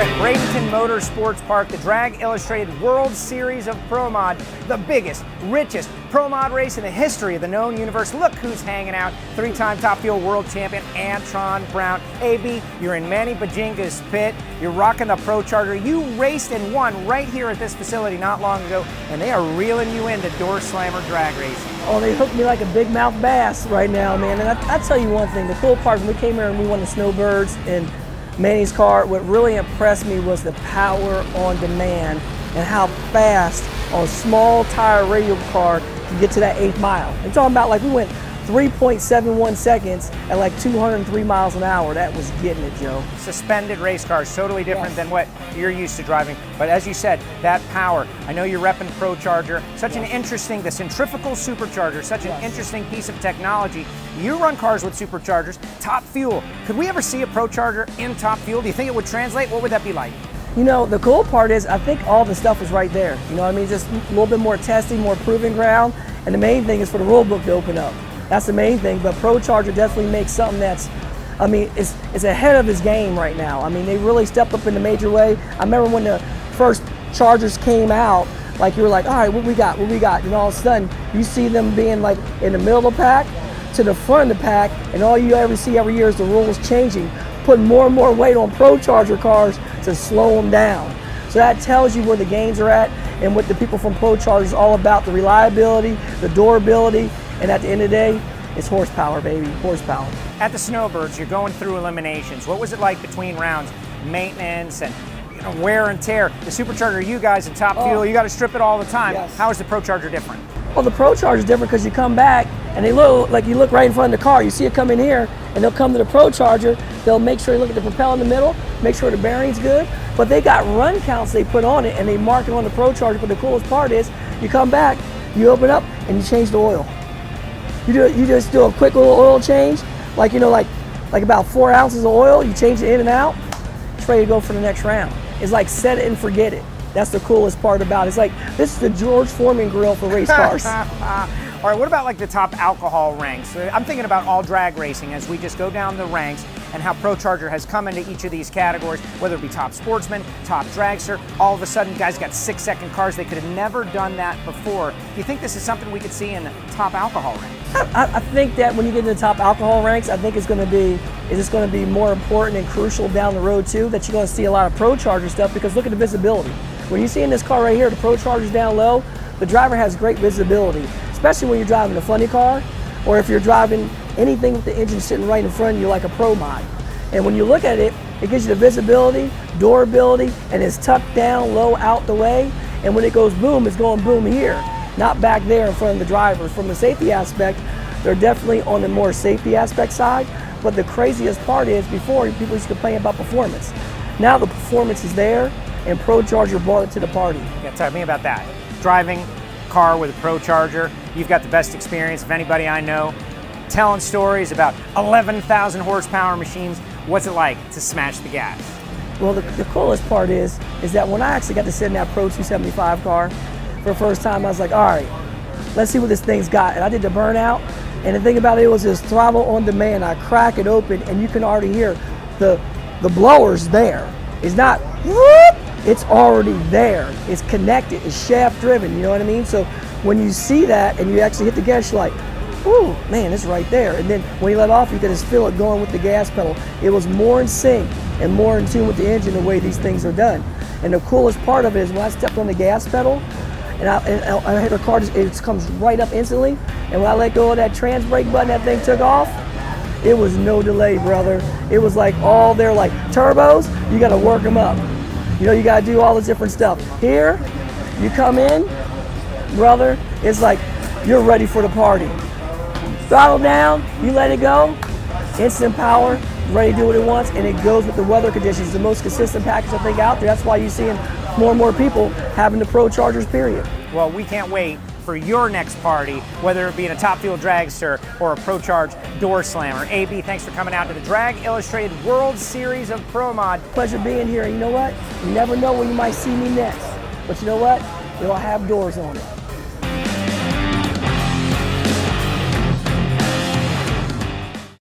at Bradenton Motorsports Park, the Drag Illustrated World Series of Pro Mod, the biggest, richest Pro Mod race in the history of the known universe. Look who's hanging out. Three-time Top Fuel World Champion, Antron Brown. AB, you're in Manny Bajinga's pit. You're rocking the ProCharger. You raced and won right here at this facility not long ago, and they are reeling you into door slammer drag racing. Oh, they hooked me like a big mouth bass right now, man. And I tell you one thing, the cool part, when we came here and we won the Snowbirds and Manny's car, what really impressed me was the power on demand and how fast a small tire radial car can get to that 8th mile. I'm talking about, like, we went 3.71 seconds at like 203 miles an hour. That was getting it, Joe. Suspended race cars, totally different than what you're used to driving. But as you said, that power. I know you're repping ProCharger. Such an interesting, the centrifugal supercharger, such an interesting piece of technology. You run cars with superchargers, Top Fuel. Could we ever see a ProCharger in Top Fuel? Do you think it would translate? What would that be like? You know, the cool part is I think all the stuff is right there. You know what I mean? Just a little bit more testing, more proving ground. And the main thing is for the rule book to open up. That's the main thing, but ProCharger definitely makes something that's, I mean, it's ahead of his game right now. I mean, they really stepped up in a major way. I remember when the first Chargers came out, like, you were like, all right, what we got? And all of a sudden, you see them being like in the middle of the pack to the front of the pack, and all you ever see every year is the rules changing, putting more and more weight on ProCharger cars to slow them down. So that tells you where the gains are at and what the people from ProCharger is all about, the reliability, the durability, and at the end of the day, it's horsepower, baby, horsepower. At the Snowbirds, you're going through eliminations. What was it like between rounds? Maintenance and wear and tear. The Supercharger, you guys in Top Fuel, you got to strip it all the time. Yes. How is the ProCharger different? Well, the ProCharger is different because you come back and they look like you look right in front of the car. You see it come in here, and they'll come to the ProCharger. They'll make sure you look at the propel in the middle, make sure the bearing's good. But they got run counts they put on it, and they mark it on the ProCharger. But the coolest part is, you come back, you open up, and you change the oil. You just do a quick little oil change, like, you know, like about 4 ounces of oil. You change it in and out. It's ready to go for the next round. It's like set it and forget it. That's the coolest part about it. It's like, this is the George Foreman grill for race cars. All right, what about like the top alcohol ranks? I'm thinking about all drag racing as we just go down the ranks and how ProCharger has come into each of these categories, whether it be top sportsman, top dragster. All of a sudden, guys got 6-second cars. They could have never done that before. Do you think this is something we could see in the top alcohol ranks? I think that when you get into the top alcohol ranks, I think it's going to be more important and crucial down the road too, that you're going to see a lot of ProCharger stuff, because look at the visibility. When you see in this car right here, the ProCharger's down low, the driver has great visibility, especially when you're driving a funny car, or if you're driving anything with the engine sitting right in front of you like a Pro Mod. And when you look at it, it gives you the visibility, durability, and it's tucked down low out the way. And when it goes boom, it's going boom here, not back there in front of the driver. From the safety aspect, they're definitely on the more safety aspect side. But the craziest part is, before, people used to complain about performance. Now the performance is there, and ProCharger brought it to the party. Yeah, tell me about that. Driving car with a ProCharger, you've got the best experience of anybody I know. Telling stories about 11,000 horsepower machines. What's it like to smash the gas? Well, the coolest part is that when I actually got to sit in that Pro 275 car for the first time, I was like, all right, let's see what this thing's got. And I did the burnout, and the thing about it was this throttle on demand. I crack it open, and you can already hear the blower's there. It's not whoop, it's already there. It's connected, it's shaft driven, you know what I mean? So when you see that and you actually hit the gas, you're like, ooh, man, it's right there. And then when you let off, you can just feel it going with the gas pedal. It was more in sync and more in tune with the engine the way these things are done. And the coolest part of it is when I stepped on the gas pedal and I hit the car, it comes right up instantly. And when I let go of that trans brake button, that thing took off. It was no delay, brother. It was like all there, like turbos, you gotta work them up. You know, you gotta do all this different stuff. Here, you come in, brother, it's like you're ready for the party. Throttle down, you let it go, instant power, ready to do what it wants, and it goes with the weather conditions. The most consistent package I think out there. That's why you're seeing more and more people having the ProChargers, period. Well, we can't wait for your next party, whether it be in a Top Fuel dragster or a ProCharged door slammer. AB, thanks for coming out to the Drag Illustrated World Series of Pro Mod. Pleasure being here. You know what? You never know where you might see me next. But you know what? It'll have doors on it.